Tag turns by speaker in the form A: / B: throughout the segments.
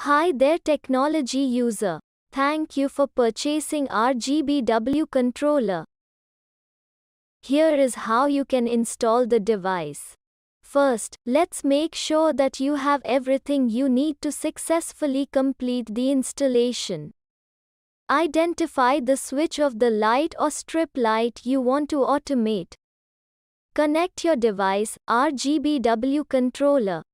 A: Hi there technology user. Thank you for purchasing RGBW controller. Here is how you can install the device. First, let's make sure that you have everything you need to successfully complete the installation. Identify the switch of the light or strip light you want to automate. Connect your device, RGBW controller.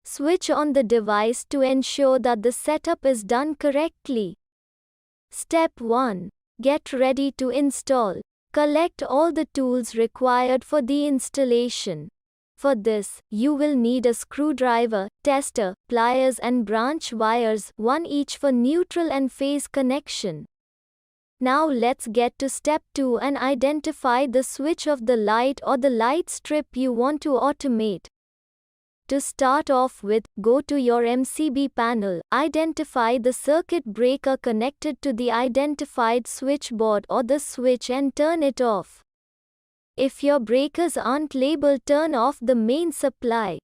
A: Switch on the device to ensure that the setup is done correctly. Step 1. Get ready to install. Collect all the tools required for the installation. For this, you will need a screwdriver, tester, pliers and branch wires, one each for neutral and phase connection. Now let's get to step 2 and identify the switch of the light or the light strip you want to automate. To start off with, go to your MCB panel, identify the circuit breaker connected to the identified switchboard or the switch and turn it off. If your breakers aren't labeled, turn off the main supply.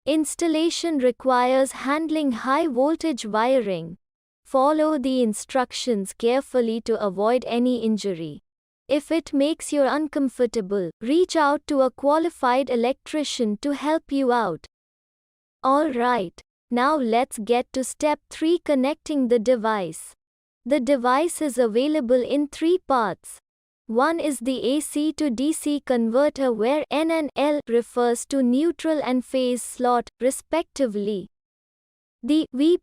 A: Installation requires handling high voltage wiring. Follow the instructions carefully to avoid any injury. If it makes you uncomfortable, reach out to a qualified electrician to help you out. Alright, now let's get to step 3, connecting the device. The device is available in 3 parts. One is the AC to DC converter where N and L refers to neutral and phase slot, respectively. The V+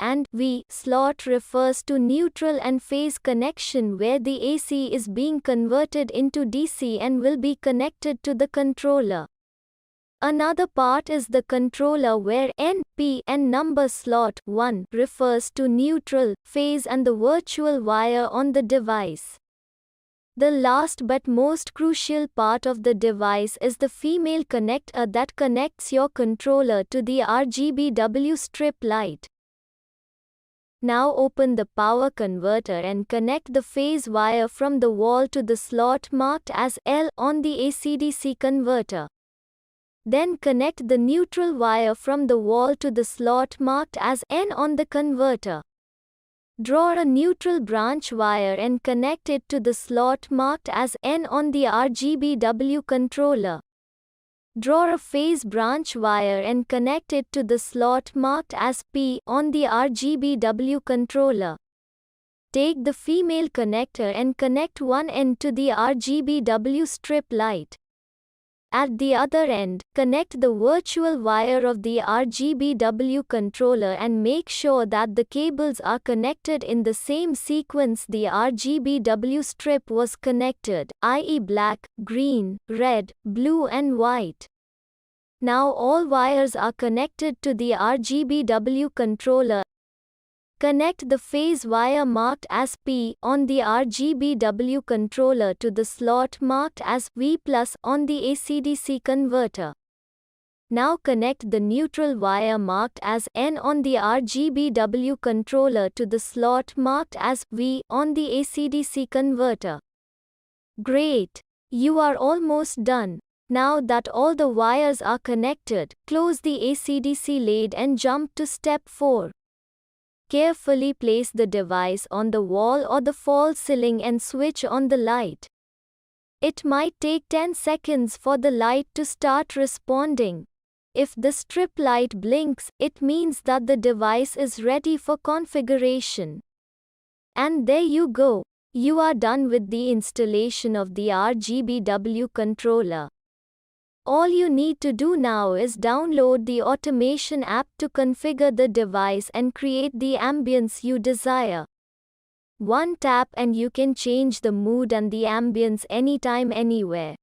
A: and V slot refers to neutral and phase connection where the AC is being converted into DC and will be connected to the controller. Another part is the controller where N, P and number slot 1 refers to neutral, phase and the virtual wire on the device. The last but most crucial part of the device is the female connector that connects your controller to the RGBW strip light. Now open the power converter and connect the phase wire from the wall to the slot marked as L on the AC-DC converter. Then connect the neutral wire from the wall to the slot marked as N on the converter. Draw a neutral branch wire and connect it to the slot marked as N on the RGBW controller. Draw a phase branch wire and connect it to the slot marked as P on the RGBW controller. Take the female connector and connect one end to the RGBW strip light. At the other end, connect the virtual wire of the RGBW controller and make sure that the cables are connected in the same sequence the RGBW strip was connected, i.e. black, green, red, blue and white. Now all wires are connected to the RGBW controller. Connect the phase wire marked as P on the RGBW controller to the slot marked as V+ on the AC-DC converter. Now connect the neutral wire marked as N on the RGBW controller to the slot marked as V on the AC-DC converter. Great! You are almost done. Now that all the wires are connected, close the AC-DC lid and jump to step 4. Carefully place the device on the wall or the false ceiling and switch on the light. It might take 10 seconds for the light to start responding. If the strip light blinks, it means that the device is ready for configuration. And there you go. You are done with the installation of the RGBW controller. All you need to do now is download the automation app to configure the device and create the ambience you desire. One tap and you can change the mood and the ambience anytime, anywhere.